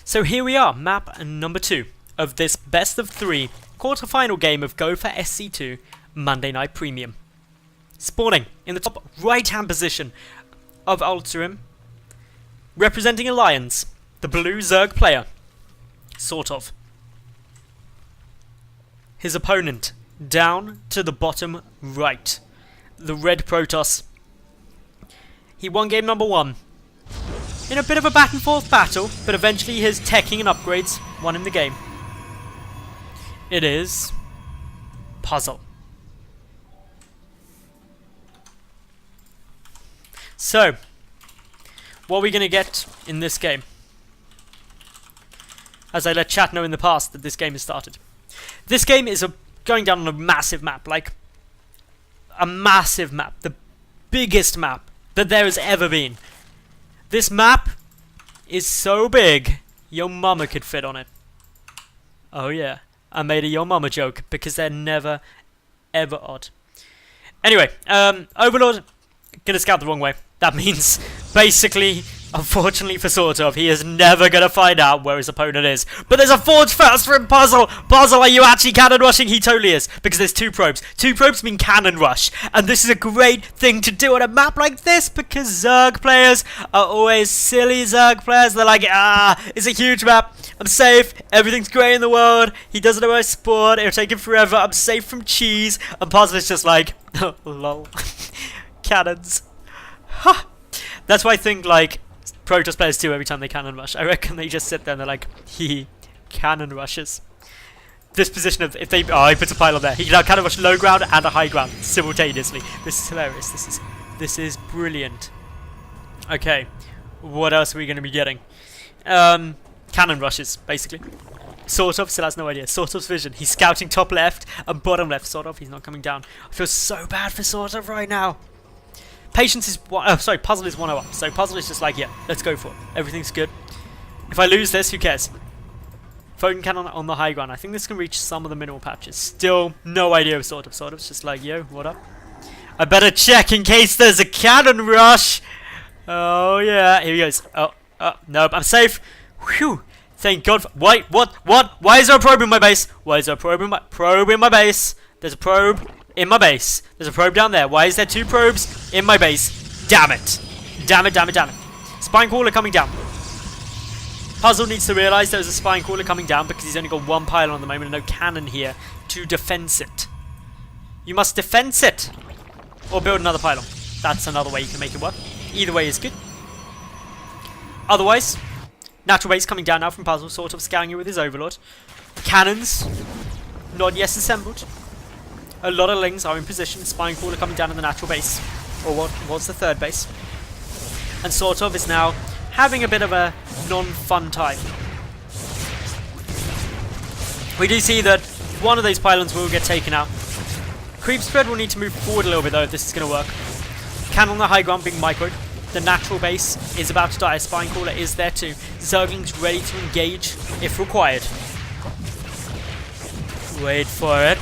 So here we are, map number 2 of this best of 3 quarter-final game of Go for SC2 Monday Night Premium. Spawning in the top right-hand position of Ultirim, representing Alliance, the blue Zerg player, SortOf. His opponent, down to the bottom right, the red Protoss. He won game number 1. In a bit of a back and forth battle, but eventually his teching and upgrades won him the game. It is Puzzle. So, what are we going to get in this game? As I let chat know in the past that this game has started. This game is going down on a massive map, like a massive map, the biggest map that there has ever been. This map is so big, your mama could fit on it. Oh yeah, I made a your mama joke because they're never, ever odd. Anyway, Overlord, gonna scout the wrong way. That means, basically, unfortunately for SortOf, he is never gonna find out where his opponent is. But there's a forge first from Puzzle! Puzzle, are you actually cannon rushing? He totally is, because there's 2 probes. 2 probes mean cannon rush. And this is a great thing to do on a map like this, because Zerg players are always silly Zerg players. They're like, it's a huge map. I'm safe. Everything's great in the world. He doesn't know where to spawn. It'll take him forever. I'm safe from cheese. And Puzzle is just like, lol. Cannons. Ha! That's why I think, like, Protoss players do every time they cannon rush. I reckon they just sit there and they're like, he cannon rushes. This position of, if they, oh, he puts a pylon there. He can now cannon rush low ground and a high ground simultaneously. This is hilarious. This is brilliant. Okay, what else are we going to be getting? Cannon rushes, basically. SortOf still has no idea. SortOf's vision. He's scouting top left and bottom left. SortOf, he's not coming down. I feel so bad for SortOf right now. Patience is Puzzle is 1-0 up. So Puzzle is just like, yeah, let's go for it. Everything's good. If I lose this, who cares? Photon cannon on the high ground. I think this can reach some of the mineral patches. Still, no idea of SortOf. SortOf's just like, yo, what up? I better check in case there's a cannon rush. Oh yeah, here he goes. Oh, nope, I'm safe. Whew. Thank God. Wait, what? Why is there a probe in my base? Why is there a probe in my base? There's a probe in my base. There's a probe down there. Why is there 2 probes in my base? Damn it. Damn it. Spine crawler coming down. Puzzle needs to realise there's a spine crawler coming down because he's only got 1 pylon at the moment and no cannon here to defense it. You must defense it. Or build another pylon. That's another way you can make it work. Either way is good. Otherwise, natural base coming down now from Puzzle, SortOf scouting it with his Overlord. Cannons, not yet assembled. A lot of lings are in position. Spine crawler coming down in the natural base. Or what was the 3rd base. And SortOf is now having a bit of a non-fun time. We do see that one of those pylons will get taken out. Creep spread will need to move forward a little bit though if this is going to work. Cannon on the high ground being microed. The natural base is about to die. A spine crawler is there too. Zerglings ready to engage if required. Wait for it.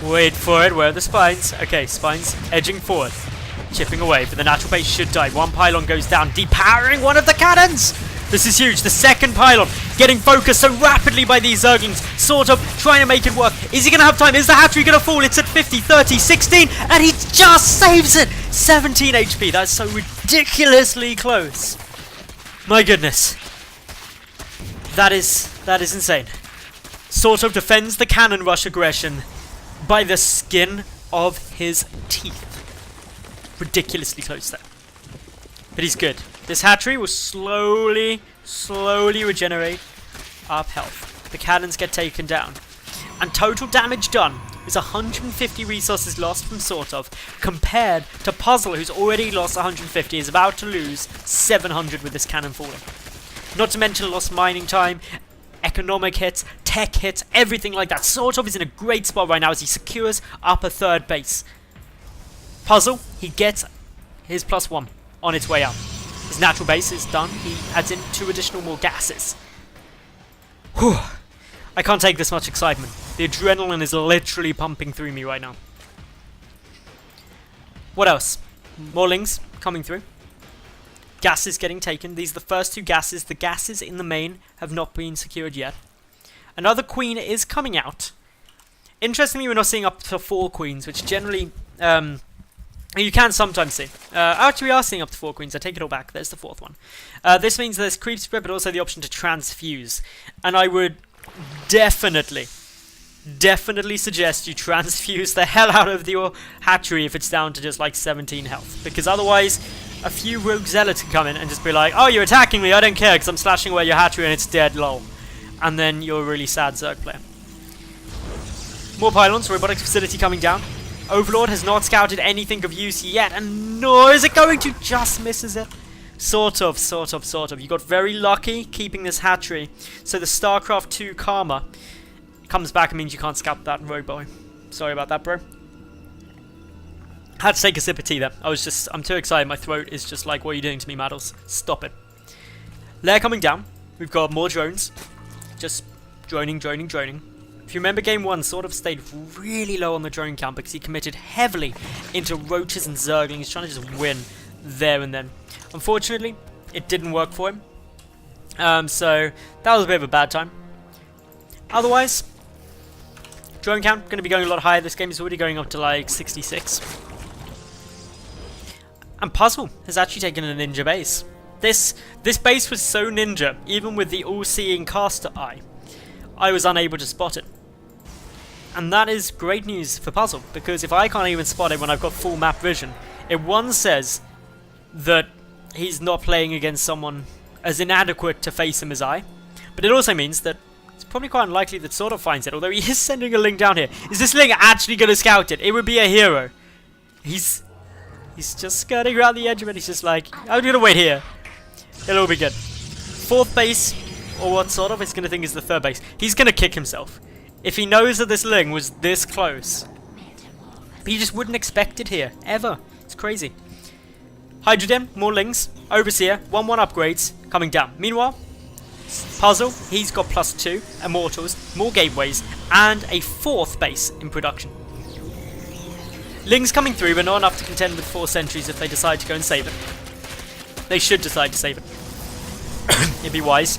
Wait for it, where are the spines? Okay, spines edging forward, chipping away, but the natural base should die. 1 pylon goes down, depowering one of the cannons! This is huge, the 2nd pylon getting focused so rapidly by these Zerglings. SortOf trying to make it work. Is he going to have time? Is the hatchery going to fall? It's at 50, 30, 16, and he just saves it! 17 HP, that's so ridiculously close. My goodness. That is insane. SortOf defends the cannon rush aggression by the skin of his teeth. Ridiculously close there. But he's good. This hatchery will slowly regenerate up health. The cannons get taken down. And total damage done is 150 resources lost from SortOf, compared to Puzzle, who's already lost 150, is about to lose 700 with this cannon falling. Not to mention lost mining time, economic hits, tech hits, everything like that. SortOf is in a great spot right now as he secures up a 3rd base. Puzzle, he gets his +1 on its way out. His natural base is done. He adds in 2 additional more gases. Whew. I can't take this much excitement. The adrenaline is literally pumping through me right now. What else? More lings coming through. Gases getting taken. These are the first 2 gases. The gases in the main have not been secured yet. Another queen is coming out. Interestingly, we're not seeing up to 4 queens, which generally you can sometimes see. Actually, we are seeing up to 4 queens. I take it all back. There's the 4th one. This means there's creep spread, but also the option to transfuse. And I would definitely suggest you transfuse the hell out of your hatchery if it's down to just like 17 health. Because otherwise, a few rogue zealots can come in and just be like, oh, you're attacking me, I don't care, because I'm slashing away your hatchery and it's dead, lol. And then you're a really sad Zerg player. More pylons, robotics facility coming down. Overlord has not scouted anything of use yet, and nor is it going to, just misses it. Sort of. You got very lucky keeping this hatchery. So the StarCraft 2 Karma comes back and means you can't scout that rogue boy. Sorry about that, bro. Had to take a sip of tea there. I'm too excited. My throat is just like, what are you doing to me, Madals? Stop it. Lair coming down. We've got more drones. Just droning. If you remember game 1, sort of stayed really low on the drone count because he committed heavily into roaches and zerglings, trying to just win there and then. Unfortunately, it didn't work for him. So that was a bit of a bad time. Otherwise, drone count going to be going a lot higher. This game is already going up to like 66. And Puzzle has actually taken a ninja base. This base was so ninja, even with the all-seeing caster eye, I was unable to spot it. And that is great news for Puzzle, because if I can't even spot it when I've got full map vision, it one says that he's not playing against someone as inadequate to face him as I, but it also means that it's probably quite unlikely that SortOf finds it, although he is sending a Ling down here. Is this Ling actually going to scout it? It would be a hero. He's just skirting around the edge of it. He's just like, I'm going to wait here. It'll all be good. 4th base, or what SortOf is going to think is the 3rd base. He's going to kick himself. If he knows that this Ling was this close. But you just wouldn't expect it here, ever. It's crazy. Hydrogen, more Lings. Overseer, 1-1 upgrades, coming down. Meanwhile, Puzzle, he's got +2 Immortals, more gateways, and a 4th base in production. Lings coming through, but not enough to contend with 4 sentries if they decide to go and save it. They should decide to save it. It'd be wise.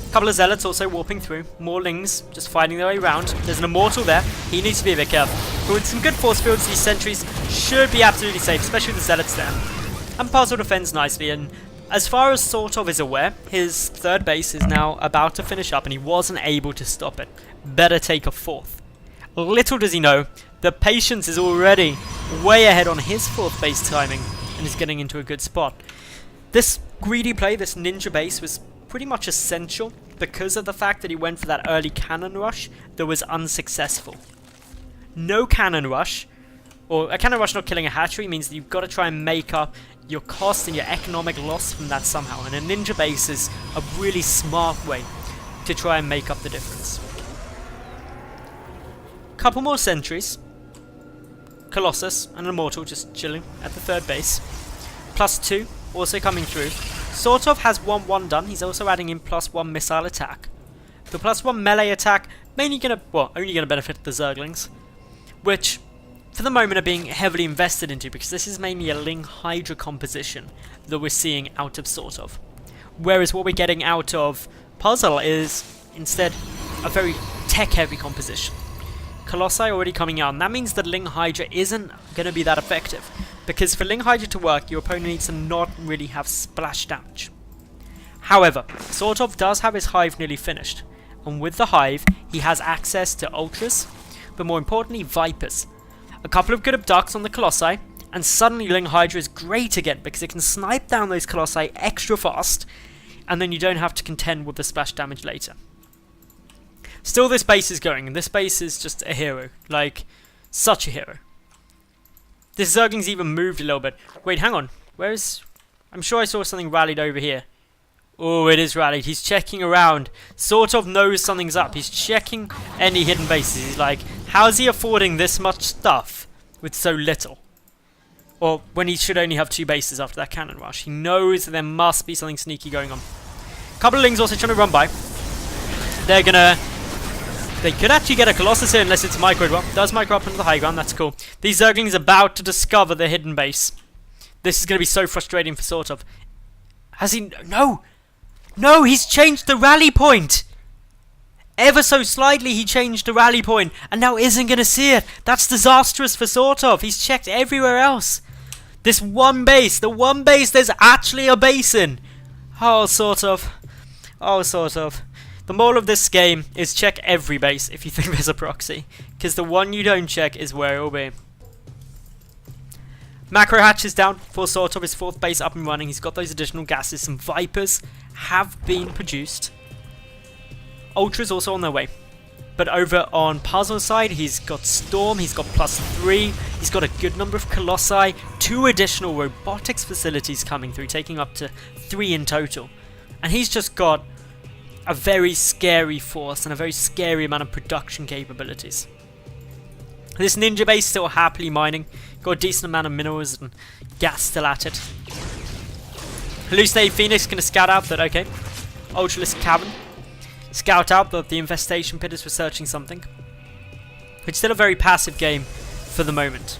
A couple of zealots also warping through. More Lings just fighting their way around. There's an Immortal there. He needs to be a bit careful. But with some good force fields, these sentries should be absolutely safe, especially with the zealots there. And Puzzle defends nicely, and as far as SortOf is aware, his 3rd base is now about to finish up and he wasn't able to stop it. Better take a 4th. Little does he know that Patience is already way ahead on his 4th base timing and is getting into a good spot. This greedy play, this ninja base, was pretty much essential because of the fact that he went for that early cannon rush that was unsuccessful. No cannon rush, or a cannon rush not killing a hatchery, means that you've got to try and make up your cost and your economic loss from that somehow, and a ninja base is a really smart way to try and make up the difference. Couple more sentries. Colossus and an Immortal just chilling at the 3rd base. +2 also coming through. SortOf has 1-1 done. He's also adding in +1 missile attack. The +1 melee attack only gonna benefit the Zerglings, which for the moment are being heavily invested into because this is mainly a Ling Hydra composition that we're seeing out of SortOf. Whereas what we're getting out of Puzzle is instead a very tech heavy composition. Colossi already coming out, and that means that Ling Hydra isn't going to be that effective, because for Ling Hydra to work, your opponent needs to not really have splash damage. However, SortOf does have his hive nearly finished, and with the hive, he has access to Ultras, but more importantly, Vipers. A couple of good abducts on the Colossi, and suddenly Ling Hydra is great again, because it can snipe down those Colossi extra fast, and then you don't have to contend with the splash damage later. Still, this base is going, and this base is just a hero. Like, such a hero. This Zergling's even moved a little bit. Wait, hang on. Where is... I'm sure I saw something rallied over here. Oh, it is rallied. He's checking around. SortOf knows something's up. He's checking any hidden bases. He's like, how's he affording this much stuff with so little? Or when he should only have 2 bases after that cannon rush. He knows that there must be something sneaky going on. A couple of Lings also trying to run by. They're gonna... They could actually get a Colossus here unless it's micro. Well, does micro up into the high ground, that's cool. These Zerglings are about to discover the hidden base. This is going to be so frustrating for SortOf. Has he... No! No, he's changed the rally point! Ever so slightly he changed the rally point, and now isn't going to see it. That's disastrous for SortOf. He's checked everywhere else. This one base, the one base there's actually a base in. Oh, SortOf. Oh, SortOf. The moral of this game is check every base if you think there's a proxy, because the one you don't check is where it will be. Macro hatch is down for SortOf, his 4th base up and running. He's got those additional gases. Some Vipers have been produced. Ultras also on their way. But over on Puzzle side, he's got Storm, he's got +3, he's got a good number of Colossi, 2 additional robotics facilities coming through, taking up to 3 in total. And he's just got a very scary force and a very scary amount of production capabilities. This ninja base still happily mining, got a decent amount of minerals and gas still at it. Hallucinated Phoenix gonna scout out that, okay, Ultralisk Cavern. Scout out that the infestation pit is researching something. It's still a very passive game for the moment.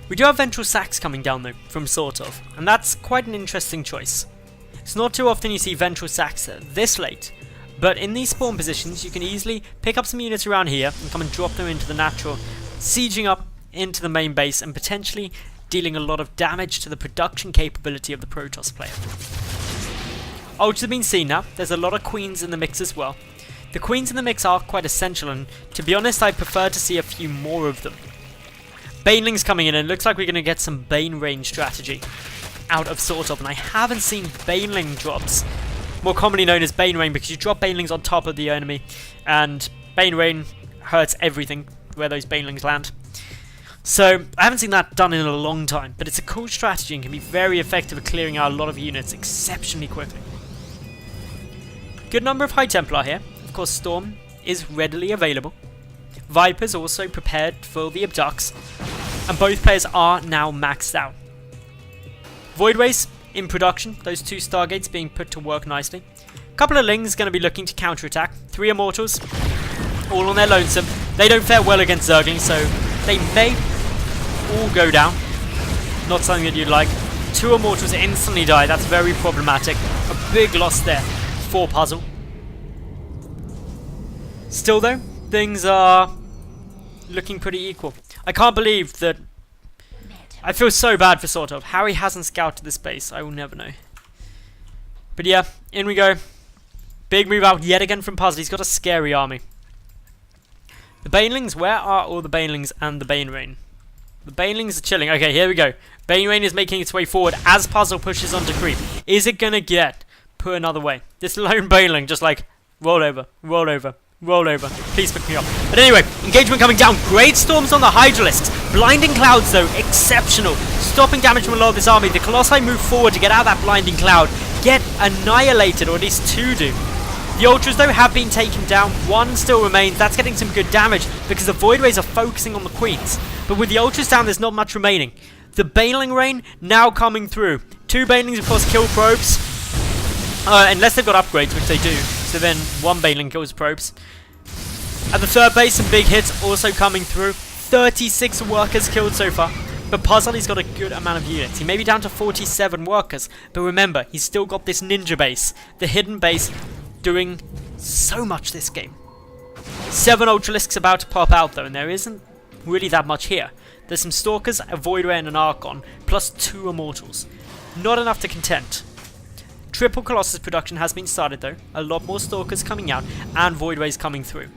We do have Ventral Sacs coming down though, from SortOf, and that's quite an interesting choice. It's not too often you see Ventral Sacs this late, but in these spawn positions you can easily pick up some units around here and come and drop them into the natural, sieging up into the main base and potentially dealing a lot of damage to the production capability of the Protoss player. Ultras have been seen now. There's a lot of Queens in the mix as well. The Queens in the mix are quite essential, and to be honest, I prefer to see a few more of them. Banelings coming in, and it looks like we're going to get some Bane range strategy out of SortOf, and I haven't seen Baneling drops, more commonly known as Bane Rain, because you drop Banelings on top of the enemy, and Bane Rain hurts everything where those Banelings land. So, I haven't seen that done in a long time, but it's a cool strategy and can be very effective at clearing out a lot of units exceptionally quickly. Good number of High Templar here. Of course, Storm is readily available. Vipers also prepared for the Abducts, and both players are now maxed out. Voidways in production, those 2 Stargates being put to work nicely. A couple of Lings going to be looking to counterattack. 3 Immortals, all on their lonesome. They don't fare well against Zerglings, so they may all go down. Not something that you'd like. 2 Immortals instantly die. That's very problematic. A big loss there for Puzzle. Still though, things are looking pretty equal. I can't believe that... I feel so bad for SortOf. How he hasn't scouted this base, I will never know. But yeah, in we go. Big move out yet again from Puzzle. He's got a scary army. The Banelings, where are all the Banelings and the Bane Rain? The Banelings are chilling. Okay, here we go. Bane Rain is making its way forward as Puzzle pushes on to creep. Is it gonna get put another way? This lone Baneling just like, roll over, roll over, roll over. Please pick me up. But anyway, engagement coming down. Great storms on the Hydralisks. Blinding clouds though, exceptional. Stopping damage from a lot of this army. The Colossi move forward to get out of that blinding cloud. Get annihilated, or at least 2 do. The Ultras though have been taken down. 1 still remains. That's getting some good damage because the Voidways are focusing on the Queens. But with the Ultras down, there's not much remaining. The Baneling Rain now coming through. 2 Banelings of course kill probes. Unless they've got upgrades, which they do. So then 1 Baneling kills probes. At the 3rd base, some big hits also coming through. 36 workers killed so far. But Puzzle, he's got a good amount of units. He may be down to 47 workers. But remember, he's still got this ninja base. The hidden base doing so much this game. 7 Ultralisks about to pop out though, and there isn't really that much here. There's some Stalkers, a Void Ray and an Archon, plus 2 Immortals. Not enough to content. Triple Colossus production has been started though. A lot more Stalkers coming out and Void Rays coming through.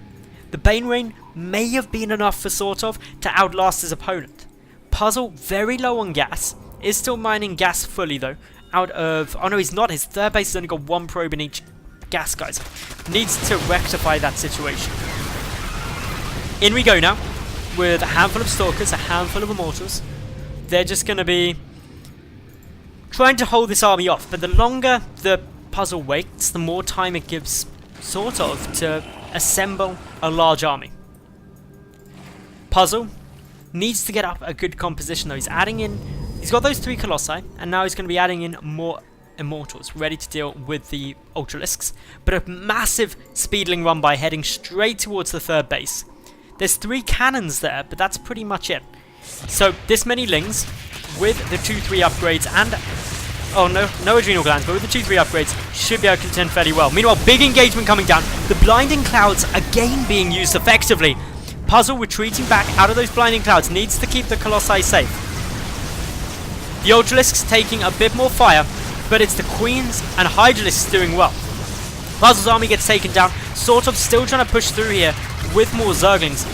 The Bane Rain may have been enough for SortOf to outlast his opponent. Puzzle, very low on gas, is still mining gas fully though. Out of... oh no, he's not. His 3rd base has only got 1 probe in each gas, guys. Needs to rectify that situation. In we go now, with a handful of Stalkers, a handful of Immortals. They're just going to be trying to hold this army off, but the longer the Puzzle waits, the more time it gives SortOf to assemble a large army. Puzzle needs to get up a good composition though. He's adding in... he's got those 3 Colossi, and now he's going to be adding in more Immortals, ready to deal with the Ultralisks. But a massive speedling run by heading straight towards the 3rd base. There's 3 cannons there, but that's pretty much it. So this many Lings with the 2-3 upgrades and... Oh, no adrenal glands, but with the 2-3 upgrades, should be able to contend fairly well. Meanwhile, big engagement coming down. The blinding clouds again being used effectively. Puzzle retreating back out of those blinding clouds, needs to keep the Colossi safe. The Ultralisks taking a bit more fire, but it's the Queens and Hydralisks doing well. Puzzle's army gets taken down, SortOf still trying to push through here with more Zerglings.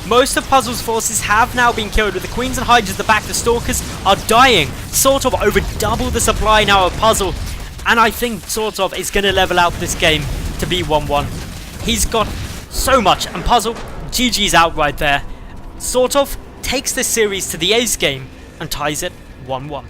Most of Puzzle's forces have now been killed, with the Queens and Hydras at the back. The Stalkers are dying. SortOf over double the supply now of Puzzle, and I think SortOf is going to level out this game to be 1-1. He's got so much, and Puzzle, GG's out right there. SortOf takes this series to the ace game and ties it 1-1.